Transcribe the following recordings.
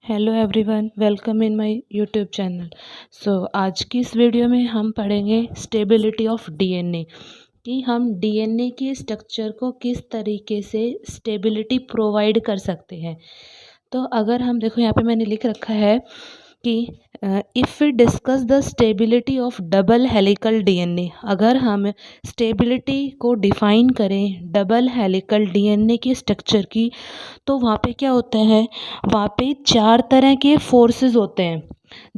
Hello everyone, welcome in my YouTube channel. आज की इस वीडियो में हम पढ़ेंगे स्टेबिलिटी ऑफ डीएनए कि हम डीएनए के स्ट्रक्चर को किस तरीके से स्टेबिलिटी प्रोवाइड कर सकते हैं। तो अगर हम देखो, यहाँ पे मैंने लिख रखा है कि if we discuss the stability of double helical DNA, अगर हम स्टेबिलिटी को डिफ़ाइन करें डबल हेलिकल डीएनए की स्ट्रक्चर की, तो वहाँ पे क्या होता है, वहाँ पे 4 तरह के फोर्सेस होते हैं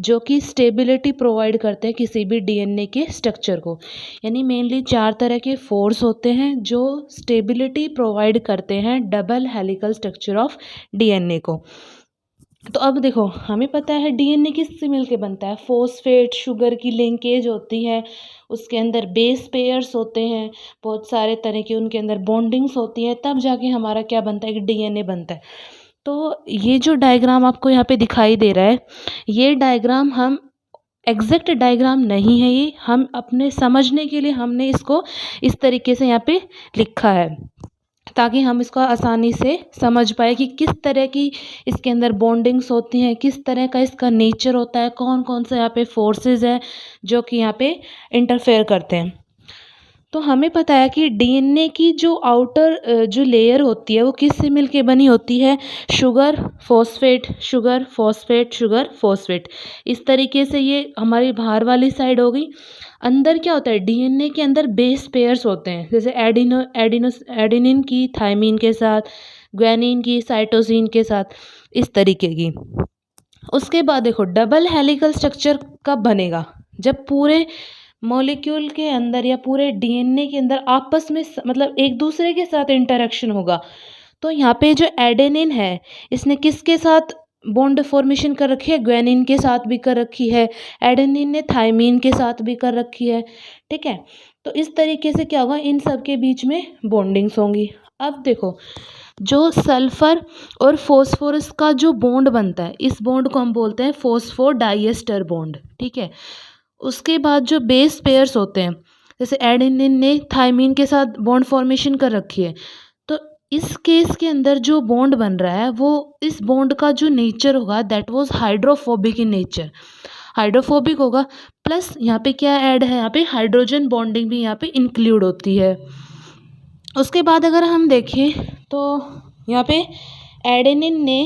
जो कि स्टेबिलिटी प्रोवाइड करते हैं किसी भी डीएनए के स्ट्रक्चर को। यानी मेनली 4 तरह के फोर्स होते हैं जो स्टेबिलिटी प्रोवाइड करते हैं double helical structure of DNA को। तो अब देखो, हमें पता है डीएनए किससे मिलके बनता है, फॉस्फेट शुगर की लिंकेज होती है, उसके अंदर बेस पेयर्स होते हैं, बहुत सारे तरह की उनके अंदर बॉन्डिंग्स होती है, तब जाके हमारा क्या बनता है कि डीएनए बनता है। तो ये जो डायग्राम आपको यहाँ पे दिखाई दे रहा है, ये डायग्राम हम एग्जैक्ट डायग्राम नहीं है, ये हम अपने समझने के लिए हमने इसको इस तरीके से यहाँ पे लिखा है ताकि हम इसको आसानी से समझ पाए कि किस तरह की इसके अंदर बॉन्डिंग्स होती हैं, किस तरह का इसका नेचर होता है, कौन कौन से यहाँ पे फोर्सेस हैं जो कि यहाँ पे इंटरफेयर करते हैं। तो हमें पता है कि डीएनए की जो आउटर जो लेयर होती है वो किससे मिलके बनी होती है, sugar phosphate sugar phosphate sugar phosphate. इस तरीके से ये हमारी बाहर वाली साइड हो गई। अंदर क्या होता है, डीएनए के अंदर बेस पेयर्स होते हैं, जैसे एडिनिन की थायमिन के साथ, ग्वानिन की साइटोसिन के साथ, इस तरीके की। उसके बाद देखो, डबल हेलिकल स्ट्रक्चर कब बनेगा, जब पूरे मॉलिक्यूल के अंदर या पूरे डीएनए के अंदर आपस में मतलब एक दूसरे के साथ इंटरेक्शन होगा। तो यहाँ पे जो एडेनिन है, इसने किसके साथ बॉन्ड फॉर्मेशन कर रखी है, ग्वानिन के साथ भी कर रखी है, एडेनिन ने थायमिन के साथ भी कर रखी है। ठीक है, तो इस तरीके से क्या होगा, इन सब के बीच में बॉन्डिंग्स होंगी। अब देखो, जो सल्फर और फॉस्फोरस का जो बॉन्ड बनता है, इस बॉन्ड को हम बोलते हैं फॉस्फोडाइएस्टर बॉन्ड। ठीक है, उसके बाद जो बेस पेयर्स होते हैं, जैसे एडेनिन ने थायमिन के साथ बॉन्ड फॉर्मेशन कर रखी है, तो इस केस के अंदर जो बॉन्ड बन रहा है वो इस बॉन्ड का जो नेचर होगा that was hydrophobic in nature, hydrophobic होगा। प्लस यहाँ पे क्या ऐड है, यहाँ पे हाइड्रोजन बॉन्डिंग भी यहाँ पे इंक्लूड होती है। उसके बाद अगर हम देखें तो यहाँ पे एडेनिन ने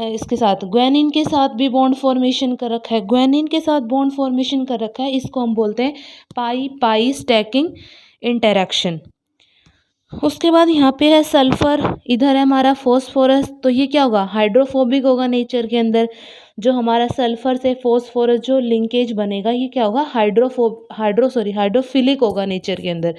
इसके साथ ग्वानिन के साथ भी बॉन्ड फॉर्मेशन कर रखा है, ग्वानिन के साथ बॉन्ड फॉर्मेशन कर रखा है, इसको हम बोलते हैं पाई पाई स्टैकिंग इंटरेक्शन। उसके बाद यहाँ पे है सल्फर, इधर है हमारा फॉस्फोरस, तो ये क्या होगा, हाइड्रोफोबिक होगा नेचर के अंदर। जो हमारा सल्फर से फॉस्फोरस जो लिंकेज बनेगा, ये क्या होगा, हाइड्रोफिलिक होगा नेचर के अंदर।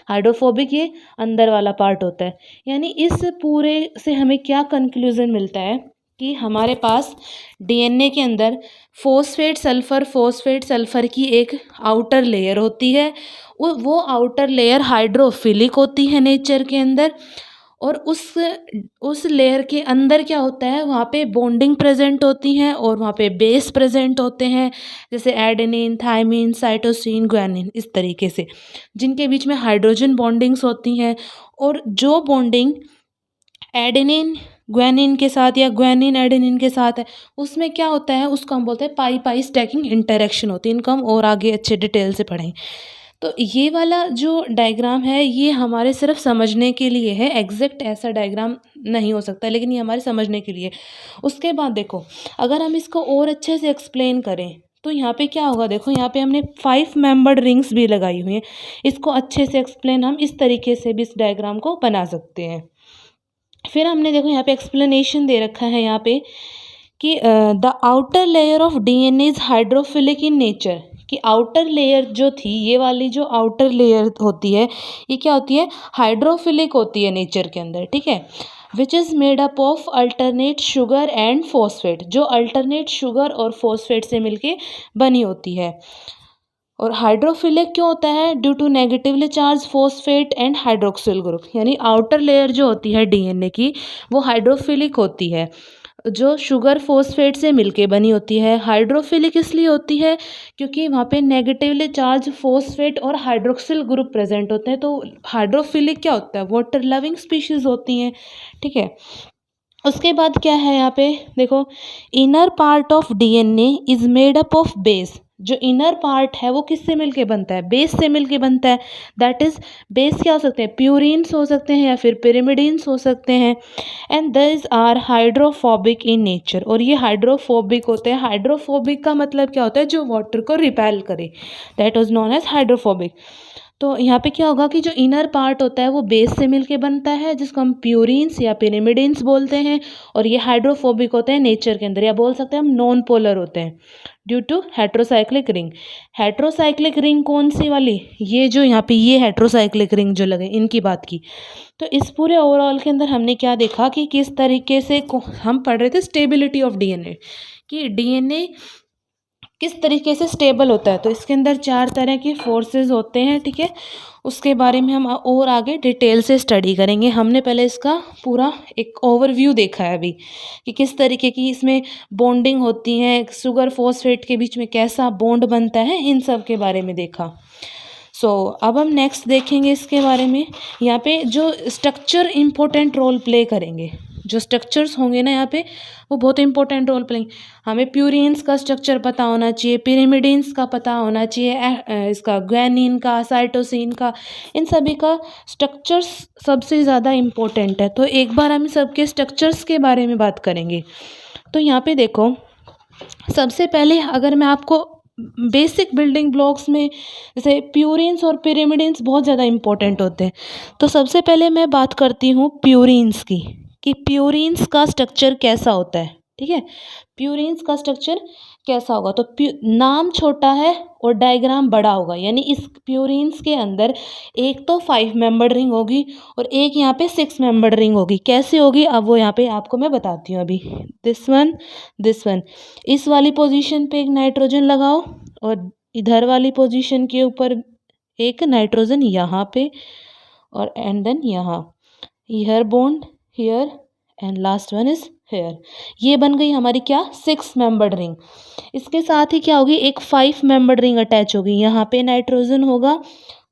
हाइड्रोफोबिक ये अंदर वाला पार्ट होता है। यानी इस पूरे से हमें क्या कंक्लूजन मिलता है कि हमारे पास डीएनए के अंदर फॉस्फेट सल्फर की एक आउटर लेयर होती है, वो आउटर लेयर हाइड्रोफिलिक होती है नेचर के अंदर। और उस लेयर के अंदर क्या होता है, वहाँ पे बॉन्डिंग प्रेजेंट होती हैं और वहाँ पे बेस प्रेजेंट होते हैं, जैसे एडेनिन थायमिन साइटोसिन ग्वानिन, इस तरीके से, जिनके बीच में हाइड्रोजन बॉन्डिंग्स होती हैं। और जो बॉन्डिंग एडेनिन ग्वानिन के साथ या ग्वानिन एडेनिन के साथ है, उसमें क्या होता है, उसको हम बोलते हैं पाई पाई स्टैकिंग इंटरेक्शन होती है। इनको हम और आगे अच्छे डिटेल से पढ़ें। तो ये वाला जो डायग्राम है ये हमारे सिर्फ समझने के लिए है, एग्जैक्ट ऐसा डायग्राम नहीं हो सकता, लेकिन ये हमारे समझने के लिए। उसके बाद देखो, अगर हम इसको और अच्छे से एक्सप्लेन करें तो यहाँ पे क्या होगा, देखो यहाँ पे हमने 5 मेंबर्ड रिंग्स भी लगाई हुई हैं। इसको अच्छे से एक्सप्लेन हम इस तरीके से भी इस डायग्राम को बना सकते हैं। फिर हमने देखो यहाँ पे एक्सप्लेनेशन दे रखा है यहाँ पे कि the outer layer of DNA is hydrophilic in nature, कि आउटर लेयर जो थी, ये वाली जो आउटर लेयर होती है, ये क्या होती है, हाइड्रोफिलिक होती है नेचर के अंदर। ठीक है, which is made up of alternate sugar and phosphate, जो अल्टरनेट शुगर और फॉस्फेट से मिलके बनी होती है। और हाइड्रोफिलिक क्यों होता है, due to negatively charge phosphate and hydroxyl group. यानी आउटर लेयर जो होती है डीएनए की, वो हाइड्रोफिलिक होती है, जो शुगर फॉस्फेट से मिलके बनी होती है। हाइड्रोफिलिक इसलिए होती है क्योंकि वहाँ पे नेगेटिवली चार्ज फॉस्फेट और हाइड्रोक्सिल ग्रुप प्रेजेंट होते हैं। तो हाइड्रोफिलिक क्या होता है, वाटर लविंग स्पीशीज होती हैं। ठीक है, उसके बाद क्या है यहाँ पे देखो, inner part of DNA is made up of base. जो इनर पार्ट है वो किससे मिलके बनता है? बेस से मिलके बनता है। दैट इज बेस क्या हो सकते हैं? प्यूरिन्स हो सकते हैं या फिर पिरिमिडिन्स हो सकते हैं। And this are hydrophobic in nature, और ये हाइड्रोफोबिक होते हैं। हाइड्रोफोबिक का मतलब क्या होता है? जो वाटर को रिपेल करे, that was known as hydrophobic. तो यहाँ पे क्या होगा कि जो इनर पार्ट होता है वो बेस से मिलके बनता है, जिसको हम प्यूरिन्स या पिरिमिडिन्स बोलते हैं। और ये हाइड्रोफोबिक होते हैं नेचर के अंदर, या बोल सकते हैं हम नॉन पोलर होते हैं due to heterocyclic ring. Heterocyclic ring कौन सी वाली? ये जो यहाँ पे ये हेट्रोसाइक्लिक रिंग जो लगे, इनकी बात की। तो इस पूरे ओवरऑल के अंदर हमने क्या देखा कि किस तरीके से हम पढ़ रहे थे स्टेबिलिटी ऑफ डीएनए, कि डीएनए किस तरीके से स्टेबल होता है। तो इसके अंदर 4 तरह के फोर्सेस होते हैं, ठीक है। उसके बारे में हम और आगे डिटेल से स्टडी करेंगे। हमने पहले इसका पूरा एक ओवरव्यू देखा है अभी, कि किस तरीके की इसमें बॉन्डिंग होती है, शुगर फॉस्फेट के बीच में कैसा बॉन्ड बनता है, इन सब के बारे में देखा। अब हम नेक्स्ट देखेंगे इसके बारे में। यहाँ पे जो स्ट्रक्चर इम्पोर्टेंट रोल प्ले करेंगे, जो स्ट्रक्चर्स होंगे ना यहाँ पे, वो बहुत इंपॉर्टेंट रोल प्ले। हमें प्यूरिन्स का स्ट्रक्चर पता होना चाहिए, पिरिमिडिन्स का पता होना चाहिए, इसका ग्वानिन का, साइटोसिन का, इन सभी का स्ट्रक्चर्स सबसे ज़्यादा इम्पोर्टेंट है। तो एक बार हम सबके स्ट्रक्चर्स के बारे में बात करेंगे। तो यहाँ पे देखो, सबसे पहले अगर मैं आपको बेसिक बिल्डिंग ब्लॉक्स में, जैसे प्यूरिन्स और पिरिमिडिन्स बहुत ज़्यादा इम्पोर्टेंट होते हैं। तो सबसे पहले मैं बात करती हूँ प्यूरिन्स की, कि प्यूरिन्स का स्ट्रक्चर कैसा होता है, ठीक है। प्यूरिन्स का स्ट्रक्चर कैसा होगा? तो नाम छोटा है और डायग्राम बड़ा होगा, यानी इस प्यूरिन्स के अंदर एक तो 5 मेंबर्ड रिंग होगी और एक यहाँ पे 6 मेंबर्ड रिंग होगी। कैसे होगी अब वो यहाँ पे आपको मैं बताती हूँ अभी। दिस वन, इस वाली पोजीशन पे एक नाइट्रोजन लगाओ, और इधर वाली पोजीशन के ऊपर एक नाइट्रोजन यहाँ पे, और एंड देन यहाँ, here bond here, and last one is hair. ये बन गई हमारी क्या? 6 मेंबर्ड रिंग। इसके साथ ही क्या होगी? एक 5 मेंबर्ड रिंग अटैच होगी। यहाँ पे नाइट्रोजन होगा,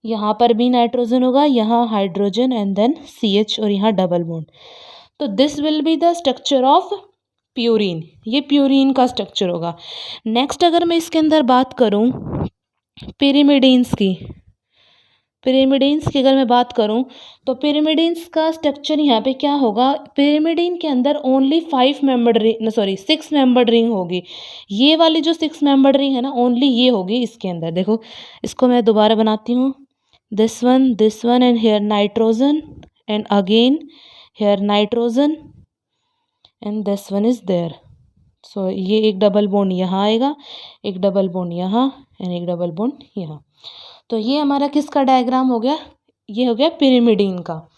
यहाँ पर भी नाइट्रोजन होगा, यहाँ हाइड्रोजन एंड देन CH, और यहाँ डबल बॉन्ड। तो this will be the structure of purine. ये प्यूरिन का स्ट्रक्चर होगा। नेक्स्ट अगर मैं इसके अंदर बात करूँ पिरिमिडिन्स की, अगर मैं बात करूं तो पिरिमिडिन्स का स्ट्रक्चर यहाँ पे क्या होगा? पिरिमिडिन के अंदर only 5 membered ring, 6 membered ring होगी। ये वाली जो 6 मेंबर्ड रिंग है ना, ओनली ये होगी इसके अंदर। देखो, इसको मैं दोबारा बनाती हूँ। This one and here nitrogen, and again here nitrogen, and this one is there. ये एक डबल बॉन्ड यहाँ आएगा, एक डबल बॉन्ड यहाँ, एंड एक डबल बॉन्ड यहाँ। तो ये हमारा किसका डायग्राम हो गया? ये हो गया पिरिमिडिन का।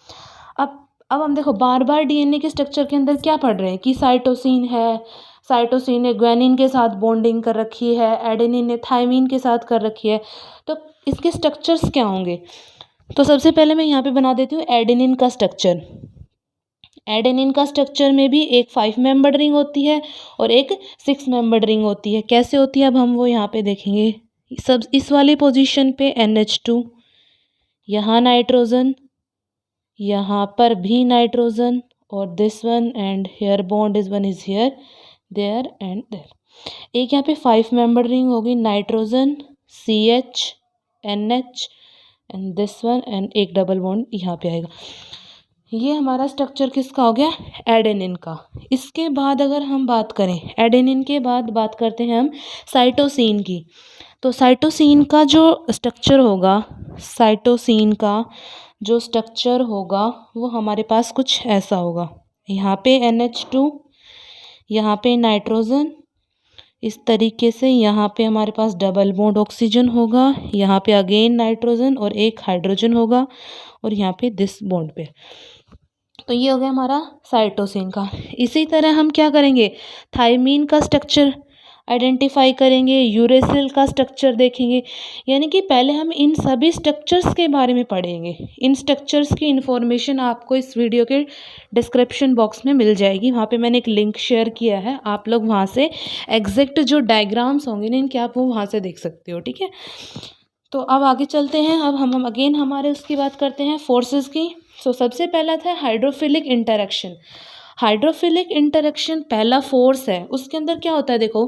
अब हम देखो, बार बार डीएनए के स्ट्रक्चर के अंदर क्या पढ़ रहे हैं कि साइटोसिन ने ग्वानिन के साथ बॉन्डिंग कर रखी है, एडेनिन ने थायमिन के साथ कर रखी है। तो इसके स्ट्रक्चर्स क्या होंगे? तो सबसे पहले मैं यहाँ पे बना देती हूँ एडेनिन का स्ट्रक्चर। एडेनिन का स्ट्रक्चर में भी एक 5 मेंबर्ड रिंग होती है और एक 6 मेंबर्ड रिंग होती है। कैसे होती है अब हम वो यहाँ पे देखेंगे। सब इस वाली पोजीशन पे NH2, यहाँ नाइट्रोजन, यहाँ पर भी नाइट्रोजन, और this one, and here bond is one is here, there and there. एक यहाँ पे 5 मेंबर्ड रिंग होगी, nitrogen, CH, NH, and this one, and एक डबल बॉन्ड यहाँ पे आएगा। ये हमारा स्ट्रक्चर किसका हो गया? एडेनिन का। इसके बाद अगर हम बात करें, एडेनिन के बाद बात करते हैं हम साइटोसिन की। तो साइटोसिन का जो स्ट्रक्चर होगा, वो हमारे पास कुछ ऐसा होगा। यहाँ पे NH2, यहाँ पे नाइट्रोजन, इस तरीके से यहाँ पे हमारे पास डबल बॉन्ड ऑक्सीजन होगा, यहाँ पे अगेन नाइट्रोजन और एक हाइड्रोजन होगा, और यहाँ पे दिस बॉन्ड पे। तो ये हो गया हमारा साइटोसिन का। इसी तरह हम क्या करेंगे? थायमीन का स्ट्रक्चर आइडेंटिफाई करेंगे, यूरेसिल का स्ट्रक्चर देखेंगे। यानी कि पहले हम इन सभी स्ट्रक्चर्स के बारे में पढ़ेंगे। इन स्ट्रक्चर्स की इन्फॉर्मेशन आपको इस वीडियो के डिस्क्रिप्शन बॉक्स में मिल जाएगी। वहाँ पे मैंने एक लिंक शेयर किया है, आप लोग वहाँ से एग्जैक्ट जो डायग्राम्स होंगे ना इनके, आप वो वहाँ से देख सकते हो, ठीक है। तो अब आगे चलते हैं। अब हम अगेन हमारे उसकी बात करते हैं फोर्सेस की। सबसे पहला था हाइड्रोफिलिक इंटरेक्शन। हाइड्रोफिलिक इंटरेक्शन पहला फोर्स है, उसके अंदर क्या होता है देखो,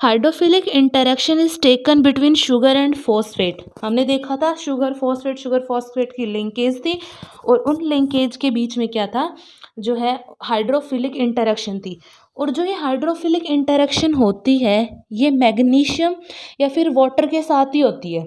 hydrophilic interaction is taken between sugar and phosphate. हमने देखा था शुगर फॉस्फेट की लिंकेज थी और उन लिंकेज के बीच में क्या था, जो है हाइड्रोफिलिक इंटरेक्शन थी। और जो ये हाइड्रोफिलिक इंटरेक्शन होती है ये मैग्नीशियम या फिर वाटर के साथ ही होती है।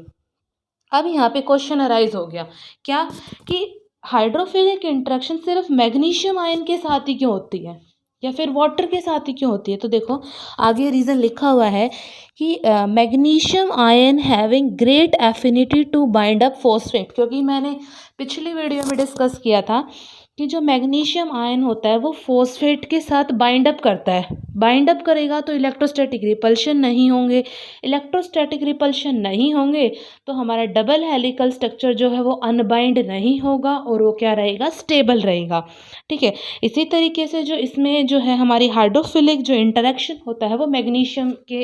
अब यहाँ पे क्वेश्चन अराइज हो गया क्या, कि हाइड्रोफिलिक इंटरेक्शन सिर्फ मैग्नीशियम आयन के साथ ही क्यों होती है या फिर वाटर के साथ ही क्यों होती है। तो देखो आगे रीज़न लिखा हुआ है कि magnesium ion having great affinity to bind up phosphate, क्योंकि मैंने पिछली वीडियो में डिस्कस किया था कि जो मैग्नीशियम आयन होता है वो फॉस्फेट के साथ बाइंड अप करता है। बाइंड अप करेगा तो इलेक्ट्रोस्टैटिक रिपल्शन नहीं होंगे, इलेक्ट्रोस्टैटिक रिपल्शन नहीं होंगे तो हमारा डबल हेलिकल स्ट्रक्चर जो है वो अनबाइंड नहीं होगा और वो क्या रहेगा, स्टेबल रहेगा। ठीक है, इसी तरीके से जो इसमें जो है हमारी हाइड्रोफिलिक जो इंटरेक्शन होता है वो मैग्नीशियम के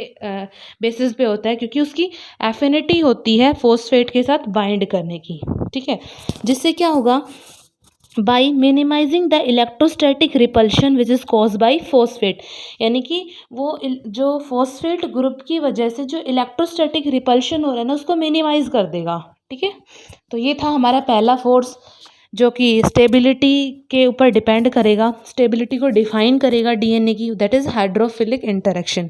बेसिस पे होता है, क्योंकि उसकी एफिनिटी होती है फॉस्फेट के साथ बाइंड करने की। ठीक है, जिससे क्या होगा, by minimising the electrostatic repulsion which is cause by phosphate, यानी कि वो जो फॉस्फेट ग्रुप की वजह से जो इलेक्ट्रोस्टैटिक रिपल्शन हो रहा है ना उसको मिनिमाइज कर देगा। ठीक है, तो ये था हमारा पहला फोर्स जो कि स्टेबिलिटी के ऊपर डिपेंड करेगा, स्टेबिलिटी को डिफाइन करेगा डीएनए की, that is hydrophilic interaction.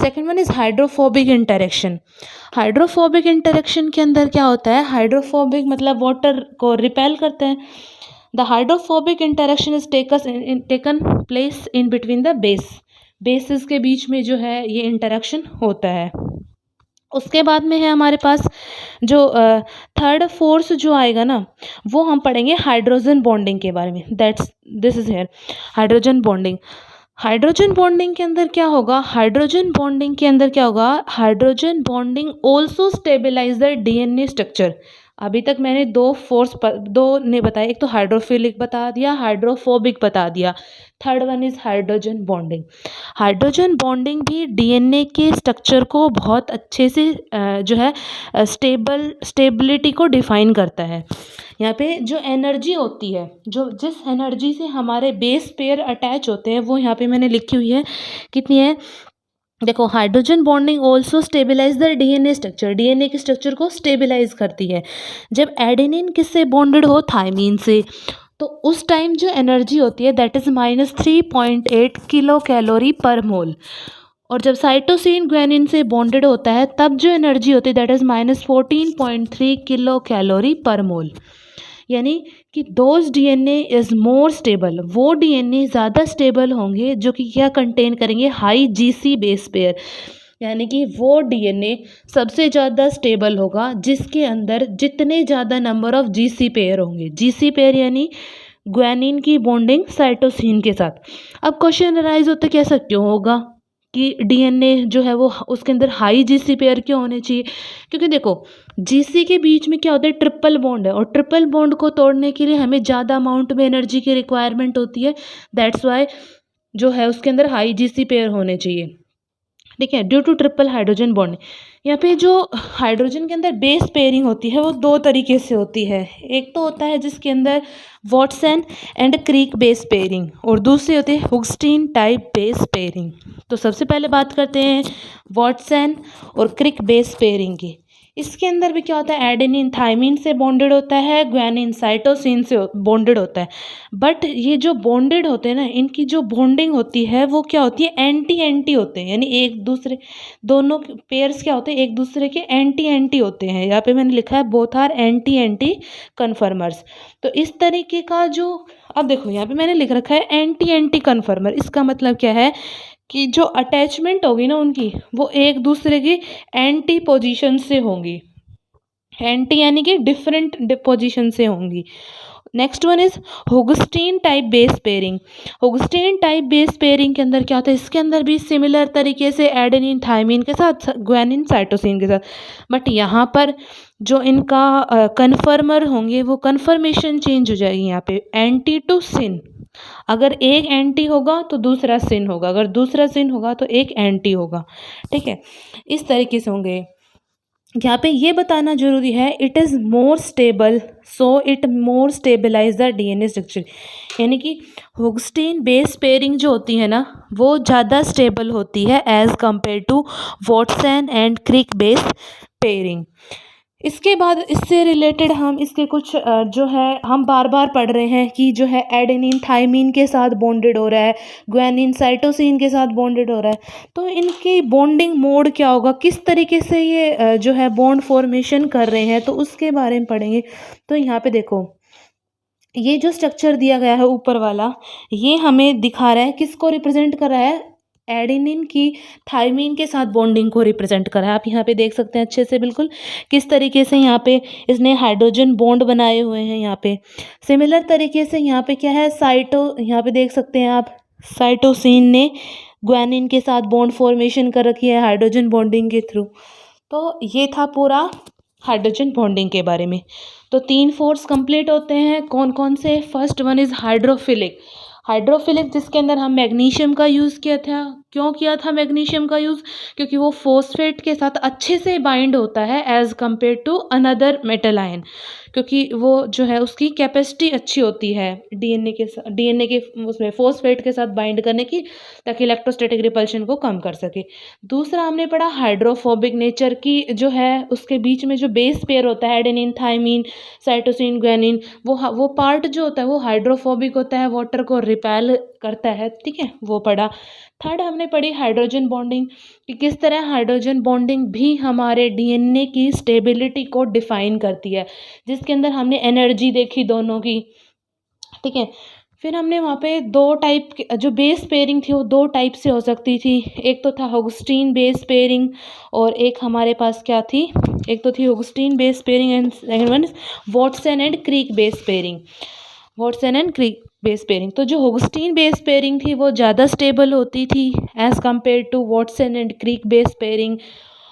Second one is hydrophobic interaction. Hydrophobic interaction के अंदर क्या होता है, हाइड्रोफोबिक मतलब वाटर को रिपेल करते हैं। The hydrophobic interaction is taken place in between the bases के बीच में जो है ये इंटरेक्शन होता है। उसके बाद में है हमारे पास जो थर्ड फोर्स जो आएगा ना वो हम पढ़ेंगे हाइड्रोजन बॉन्डिंग के बारे में, this is here hydrogen bonding. Hydrogen bonding के अंदर क्या होगा, हाइड्रोजन बॉन्डिंग के अंदर क्या होगा, hydrogen bonding also stabilise the DNA structure. अभी तक मैंने दो ने बताया, एक तो हाइड्रोफिलिक बता दिया, हाइड्रोफोबिक बता दिया, third one is hydrogen bonding. Hydrogen bonding भी डीएनए के स्ट्रक्चर को बहुत अच्छे से जो है स्टेबिलिटी को डिफाइन करता है। यहाँ पे जो एनर्जी होती है, जो जिस एनर्जी से हमारे बेस पेयर अटैच होते हैं वो यहाँ पे मैंने लिखी हुई है, कितनी है देखो, hydrogen bonding also stabilise the DNA structure, DNA के स्ट्रक्चर को स्टेबलाइज करती है। जब एडेनिन किससे बॉन्डेड हो, थायमीन से, तो उस टाइम जो एनर्जी होती है दैट इज -3.8 किलो कैलोरी पर मोल। और जब साइटोसिन ग्वानिन से बॉन्डेड होता है तब जो एनर्जी होती है दैट इज -14.3 किलो कैलोरी पर मोल। यानी कि those DNA is more stable, वो डीएनए ज़्यादा स्टेबल होंगे जो कि क्या कंटेन करेंगे, हाई जीसी बेस पेयर। यानी कि वो डीएनए सबसे ज़्यादा स्टेबल होगा जिसके अंदर जितने ज़्यादा नंबर ऑफ जीसी पेयर होंगे। जीसी पेयर यानी ग्वानिन की बॉन्डिंग साइटोसिन के साथ। अब क्वेश्चन अराइज होता है कि ऐसा क्यों होगा कि डीएनए जो है वो उसके अंदर हाई जीसी पेयर क्यों होने चाहिए, क्योंकि देखो जीसी के बीच में क्या होता है, ट्रिपल बॉन्ड है और ट्रिपल बॉन्ड को तोड़ने के लिए हमें ज़्यादा अमाउंट में एनर्जी की रिक्वायरमेंट होती है, दैट्स वाई जो है उसके अंदर हाई जीसी पेयर होने चाहिए। ठीक है, due to triple hydrogen bond. यहाँ पे जो हाइड्रोजन के अंदर बेस पेयरिंग होती है वो दो तरीके से होती है, एक तो होता है जिसके अंदर Watson and Crick base pairing और दूसरी होती है हुगस्टीन टाइप बेस पेयरिंग। तो सबसे पहले बात करते हैं वॉटसन और क्रिक बेस पेयरिंग की। इसके अंदर भी क्या होता है, एडेनिन थायमीन से बॉन्डेड होता है, ग्वानिन साइटोसिन से बॉन्डेड होता है। बट ये जो बॉन्डेड होते हैं ना, इनकी जो बॉन्डिंग होती है वो क्या होती है, एंटी एंटी होते हैं, यानी एक दूसरे दोनों पेयर्स क्या होते हैं, एक दूसरे के एंटी एंटी होते हैं। यहाँ पे मैंने लिखा है both are anti anti conformers. तो इस तरीके का जो, अब देखो यहाँ पे मैंने लिख रखा है एंटी एंटी कन्फर्मर, इसका मतलब क्या है कि जो अटैचमेंट होगी ना उनकी वो एक दूसरे की एंटी पोजीशन से होंगी, एंटी यानी कि डिफरेंट पोजीशन से होंगी। Next one is Hoogsteen type base pairing. Hoogsteen type base pairing के अंदर क्या होता है, इसके अंदर भी सिमिलर तरीके से एडेनिन थायमीन के साथ ग्वानिन साइटोसिन के साथ, बट यहाँ पर जो इनका कन्फर्मर होंगे वो कन्फर्मेशन चेंज हो जाएगी। यहाँ पे एंटी टू सिन, अगर एक एंटी होगा तो दूसरा सिन होगा, अगर दूसरा सिन होगा तो एक एंटी होगा। ठीक है, इस तरीके से होंगे। यहाँ पे ये बताना जरूरी है, it is more stable so it more stabilise the DNA structure, यानी कि हुगस्टीन बेस पेयरिंग जो होती है ना वो ज़्यादा स्टेबल होती है as compare to Watson and Crick base pairing. इसके बाद इससे रिलेटेड हम इसके कुछ जो है हम बार बार पढ़ रहे हैं कि जो है एडेनिन थाइमिन के साथ बॉन्डेड हो रहा है, ग्वानिन साइटोसिन के साथ बॉन्डेड हो रहा है। तो इनकी बॉन्डिंग मोड क्या होगा, किस तरीके से ये जो है बॉन्ड फॉर्मेशन कर रहे हैं, तो उसके बारे में पढ़ेंगे। तो यहाँ पे देखो ये जो स्ट्रक्चर दिया गया है ऊपर वाला, ये हमें दिखा रहा है किसको रिप्रेजेंट कर रहा है, एडेनिन की थाइमिन के साथ बॉन्डिंग को रिप्रेजेंट कर रहा है। आप यहाँ पे देख सकते हैं अच्छे से बिल्कुल किस तरीके से यहाँ पे इसने हाइड्रोजन बॉन्ड बनाए हुए हैं। यहाँ पे सिमिलर तरीके से यहाँ पे क्या है, यहाँ पे देख सकते हैं आप, साइटोसिन ने ग्वानिन के साथ बॉन्ड फॉर्मेशन कर रखी है हाइड्रोजन बॉन्डिंग के थ्रू। तो ये था पूरा हाइड्रोजन बॉन्डिंग के बारे में। तो 3 फोर्स कंप्लीट होते हैं, कौन कौन से। First one is hydrophilic. Hydrophilic जिसके अंदर हम मैग्नीशियम का यूज़ किया था। क्यों किया था मैग्नीशियम का यूज़, क्योंकि वो फॉस्फेट के साथ अच्छे से बाइंड होता है as compare to another metal ion, क्योंकि वो जो है उसकी कैपेसिटी अच्छी होती है डीएनए के उसमें फॉस्फेट के साथ बाइंड करने की, ताकि इलेक्ट्रोस्टैटिक रिपल्शन को कम कर सके। दूसरा हमने पढ़ा हाइड्रोफोबिक नेचर की, जो है उसके बीच में जो बेस पेयर होता है एडेनिन थाइमिन साइटोसिन ग्वानिन, वो पार्ट जो होता है वो हाइड्रोफोबिक होता है, वाटर को रिपेल करता है, ठीक है, वो पढ़ा। थर्ड हमने पढ़ी हाइड्रोजन बॉन्डिंग, कि किस तरह हाइड्रोजन बॉन्डिंग भी हमारे डीएनए की स्टेबिलिटी को डिफाइन करती है, जिसके अंदर हमने एनर्जी देखी दोनों की, ठीक है। फिर हमने वहाँ पे 2 टाइप के जो बेस पेयरिंग थी वो 2 टाइप से हो सकती थी। एक तो था हुगस्टीन बेस पेयरिंग, और एक हमारे पास क्या थी, एक तो थी Hoogsteen base pairing and second one Watson and Crick base pairing. Watson and Crick base pairing, तो जो हुगस्टीन बेस पेयरिंग थी वो ज़्यादा स्टेबल होती थी as compare to Watson and Crick base pairing.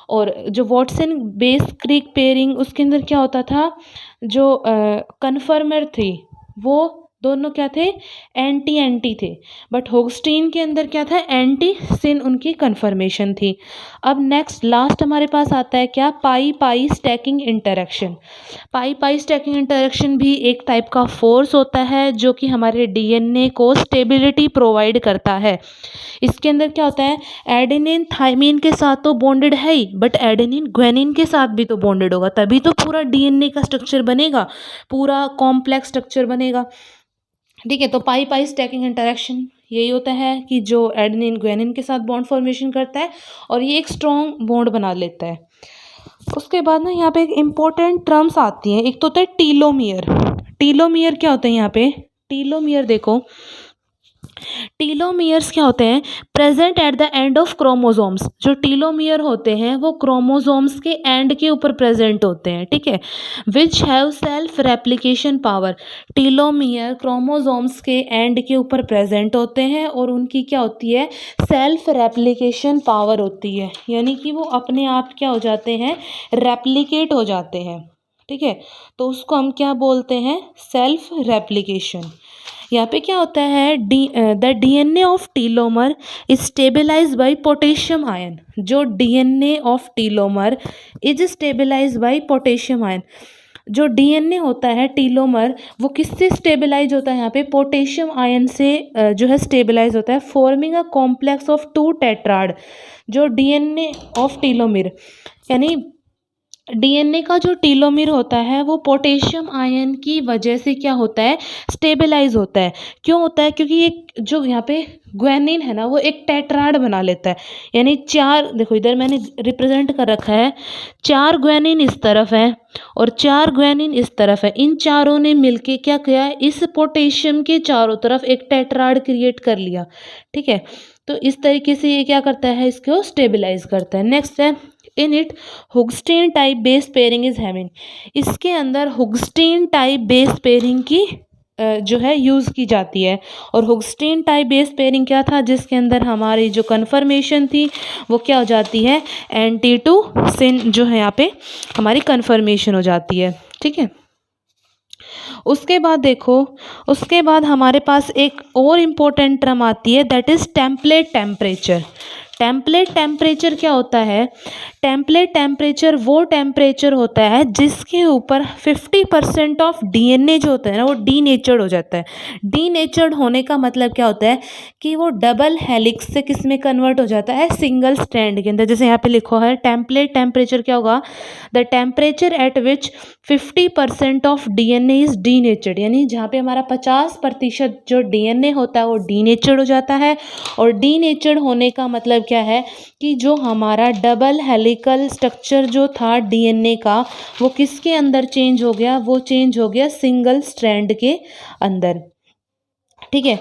और जो वॉटसन बेस क्रिक पेयरिंग उसके अंदर क्या होता था, जो कन्फर्मर थी वो दोनों क्या थे, एंटी एंटी थे, बट हुगस्टीन के अंदर क्या था, एंटी सिन उनकी कन्फर्मेशन थी। अब नेक्स्ट लास्ट हमारे पास आता है क्या, पाई पाई स्टैकिंग इंटरेक्शन। पाई पाई स्टैकिंग इंटरेक्शन भी एक टाइप का फोर्स होता है जो कि हमारे डीएनए को स्टेबिलिटी प्रोवाइड करता है। इसके अंदर क्या होता है, एडेनिन थाइमिन के साथ तो बॉन्डेड है ही, बट एडेनिन ग्वानिन के साथ भी तो बॉन्डेड होगा, तभी तो पूरा डीएनए का स्ट्रक्चर बनेगा, पूरा कॉम्प्लेक्स स्ट्रक्चर बनेगा, ठीक है। तो पाई पाई स्टैकिंग इंटरेक्शन यही होता है कि जो एडेनिन ग्वानिन के साथ बॉन्ड फॉर्मेशन करता है और ये एक स्ट्रॉन्ग बॉन्ड बना लेता है। उसके बाद ना यहाँ पे एक इम्पोर्टेंट टर्म्स आती हैं, एक तो होता है टीलोमियर। टीलोमियर क्या होता है, यहाँ पे टीलोमियर देखो, टीलोमियर्स क्या होते हैं, present at the end of chromosomes. जो टीलोमियर होते हैं वो क्रोमोसोम्स के एंड के ऊपर प्रेजेंट होते हैं, ठीक है, which have self replication power. Telomere chromosomes के एंड के ऊपर प्रेजेंट होते हैं और उनकी क्या होती है, सेल्फ रेप्लिकेशन पावर होती है, यानी कि वो अपने आप क्या हो जाते हैं, रेप्लिकेट हो जाते हैं, ठीक है। तो उसको हम क्या बोलते हैं, सेल्फ रेप्लिकेशन। यहाँ पे क्या होता है, the DNA of telomere is stabilize by potassium ion. जो DNA of telomere is stabilize by potassium ion, जो डीएनए होता है टीलोमर वो किससे स्टेबलाइज होता है, यहाँ पे पोटेशियम आयन से जो है स्टेबलाइज होता है, forming a complex of 2 tetrad. जो डीएनए ऑफ टीलोमर यानी डीएनए का जो टीलोमिर होता है वो पोटेशियम आयन की वजह से क्या होता है, स्टेबलाइज होता है। क्यों होता है, क्योंकि एक जो यहाँ पे ग्वानिन है ना वो एक टेट्राड बना लेता है, यानी 4, देखो इधर मैंने रिप्रेजेंट कर रखा है, 4 ग्वानिन इस तरफ है और 4 ग्वानिन इस तरफ है। इन चारों ने मिलके क्या किया, इस पोटेशियम के चारों तरफ एक टेट्राड क्रिएट कर लिया, ठीक है। तो इस तरीके से ये क्या करता है, इसको स्टेबलाइज करता है। नेक्स्ट है, in it Hoogsteen type base pairing is having. इसके अंदर हुगस्टीन टाइप बेस पेयरिंग की जो है यूज़ की जाती है। और हुगस्टीन टाइप बेस पेयरिंग क्या था, जिसके अंदर हमारी जो कन्फर्मेशन थी वो क्या हो जाती है, एंटी टू सिन जो है यहाँ पे हमारी कन्फर्मेशन हो जाती है, ठीक है। उसके बाद देखो, उसके बाद हमारे पास एक और इम्पोर्टेंट टर्म आती है, that is template temperature. Template temperature क्या होता है? टेम्पलेट टेम्परेचर वो टेम्परेचर होता है जिसके ऊपर 50% ऑफ डीएनए जो होता है ना वो डीनेचर्ड हो जाता है। डीनेचर्ड होने का मतलब क्या होता है कि वो डबल हेलिक्स से किस में कन्वर्ट हो जाता है? सिंगल स्ट्रैंड के अंदर। जैसे यहाँ पे लिखा है टेम्पलेट टेम्परेचर क्या होगा? The temperature at which 50% of DNA is denatured, यानी जहाँ पे हमारा 50% जो डीएनए होता है वो डीनेचर्ड हो जाता है। और डीनेचर्ड होने का मतलब क्या है कि जो हमारा डबल हेलिकल स्ट्रक्चर जो था डीएनए का वो किसके अंदर चेंज हो गया? वो चेंज हो गया सिंगल स्ट्रैंड के अंदर। ठीक है,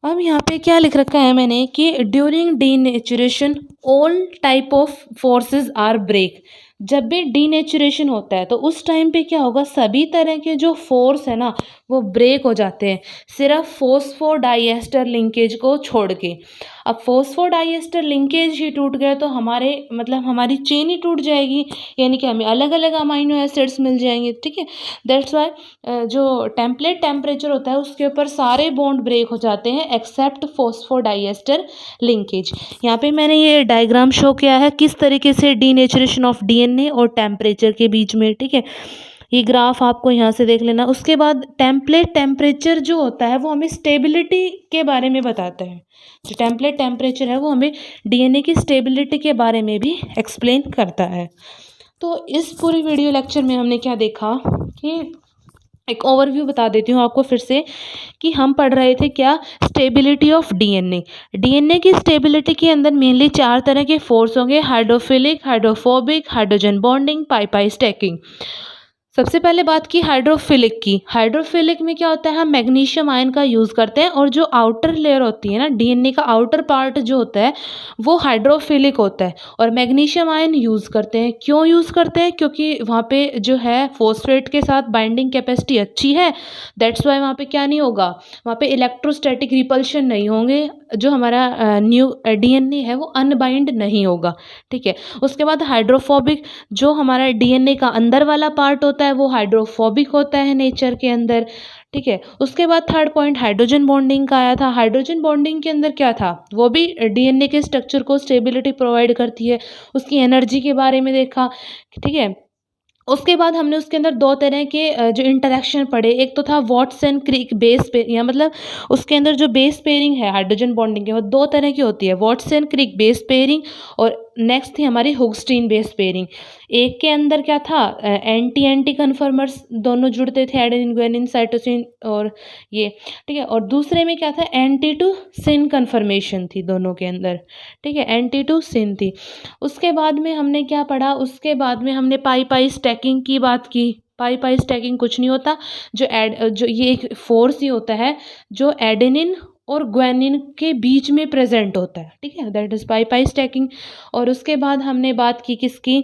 अब यहाँ पे क्या लिख रखा है मैंने कि during denaturation all type of forces are break. जब भी डीनेचुरेशन होता है तो उस टाइम पे क्या होगा? सभी तरह के जो फोर्स है ना वो ब्रेक हो जाते हैं, सिर्फ फॉस्फोडाइएस्टर लिंकेज को छोड़ के। अब फॉस्फोडाइएस्टर लिंकेज ही टूट गए तो हमारे मतलब हमारी चेन ही टूट जाएगी, यानी कि हमें अलग अलग अमाइनो एसिड्स मिल जाएंगे। ठीक है, दैट्स वाई जो टेम्पलेट टेम्परेचर होता है उसके ऊपर सारे बॉन्ड ब्रेक हो जाते हैं एक्सेप्ट फॉस्फोडाइएस्टर लिंकेज। यहाँ पे मैंने ये डायग्राम शो किया है किस तरीके से डीनेचुरेशन ऑफ डीएनए और टेम्परेचर के बीच में। ठीक है, ये ग्राफ आपको यहाँ से देख लेना। उसके बाद टेम्पलेट टेम्परेचर जो होता है वो हमें स्टेबिलिटी के बारे में बताता है। जो टेम्पलेट टेम्परेचर है वो हमें डीएनए की स्टेबिलिटी के बारे में भी एक्सप्लेन करता है। तो इस पूरी वीडियो लेक्चर में हमने क्या देखा कि एक ओवरव्यू बता देती हूँ आपको फिर से कि हम पढ़ रहे थे क्या? Stability of DNA. डीएनए की स्टेबिलिटी के अंदर मेनली 4 तरह के फोर्स होंगे: हाइड्रोफिलिक, हाइड्रोफोबिक, हाइड्रोजन बॉन्डिंग, पाई स्टैकिंग। सबसे पहले बात की हाइड्रोफिलिक की। हाइड्रोफिलिक में क्या होता है? हम मैग्नीशियम आयन का यूज़ करते हैं और जो आउटर लेयर होती है ना डीएनए का आउटर पार्ट जो होता है वो हाइड्रोफिलिक होता है और मैग्नीशियम आयन यूज़ करते हैं। क्यों यूज़ करते हैं? क्योंकि वहाँ पे जो है फॉस्फेट के साथ बाइंडिंग कैपेसिटी अच्छी है, दैट्स वाई वहाँ पे क्या नहीं होगा? वहाँ पे इलेक्ट्रोस्टैटिक रिपल्शन नहीं होंगे, जो हमारा न्यू डीएनए है वो अनबाइंड नहीं होगा। ठीक है, उसके बाद हाइड्रोफोबिक, जो हमारा डीएनए का अंदर वाला पार्ट होता है वो हाइड्रोफोबिक होता है नेचर के अंदर। ठीक है, उसके बाद थर्ड पॉइंट हाइड्रोजन बॉन्डिंग का आया था। हाइड्रोजन बॉन्डिंग के अंदर क्या था? वो भी डीएनए के स्ट्रक्चर को स्टेबिलिटी प्रोवाइड करती है, उसकी एनर्जी के बारे में देखा। ठीक है, उसके बाद हमने उसके अंदर 2 तरह के जो इंटरेक्शन पढ़े। एक तो था वॉटसन क्रिक बेस पे, या मतलब उसके अंदर जो बेस पेयरिंग है हाइड्रोजन बॉन्डिंग के वो 2 तरह की होती है, वॉटसन क्रिक बेस पेयरिंग और नेक्स्ट थी हमारी हुगस्टीन बेस पेयरिंग। एक के अंदर क्या था? एंटी एंटी कन्फर्मर्स दोनों जुड़ते थे, एडेनिन ग्वानिन साइटोसिन और ये। ठीक है, और दूसरे में क्या था? एंटी टू सिन कन्फर्मेशन थी दोनों के अंदर। ठीक है, एंटी टू सिन थी। उसके बाद में हमने क्या पढ़ा? उसके बाद में हमने पाई स्टैकिंग की बात की। पाई स्टैकिंग कुछ नहीं होता, जो ये एक फोर्स ही होता है जो एडेनिन और ग्वानिन के बीच में प्रेजेंट होता है। ठीक है, दैट इज पाई स्टैकिंग। और उसके बाद हमने बात की किसकी?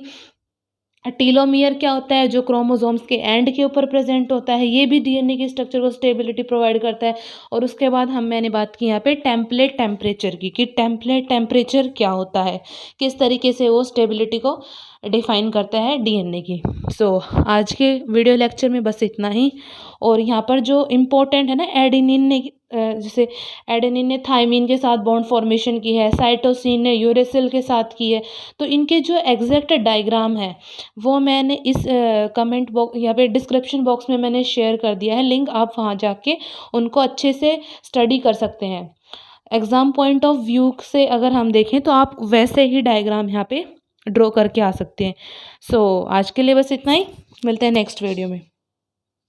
टीलोमियर क्या होता है? जो क्रोमोसोम्स के एंड के ऊपर प्रेजेंट होता है, ये भी डीएनए के स्ट्रक्चर को स्टेबिलिटी प्रोवाइड करता है। और उसके बाद मैंने बात की यहाँ पे टेम्पलेट टेम्परेचर की कि टेम्पलेट टेम्परेचर क्या होता है, किस तरीके से वो स्टेबिलिटी को डिफाइन करता है डीएनए की। सो आज के वीडियो लेक्चर में बस इतना ही। और यहाँ पर जो इम्पोर्टेंट है ना, एडेनिन ने जैसे एडेनिन ने थाइमिन के साथ बॉन्ड फॉर्मेशन की है, साइटोसिन ने यूरेसिल के साथ की है, तो इनके जो एग्जैक्ट डायग्राम है वो मैंने इस कमेंट बॉक्स यहाँ पे डिस्क्रिप्शन बॉक्स में मैंने शेयर कर दिया है लिंक, आप वहाँ जाके उनको अच्छे से स्टडी कर सकते हैं। एग्ज़ाम पॉइंट ऑफ व्यू से अगर हम देखें तो आप वैसे ही डायग्राम यहाँ पे ड्रॉ करके आ सकते हैं। सो आज के लिए बस इतना ही, मिलते हैं नेक्स्ट वीडियो में।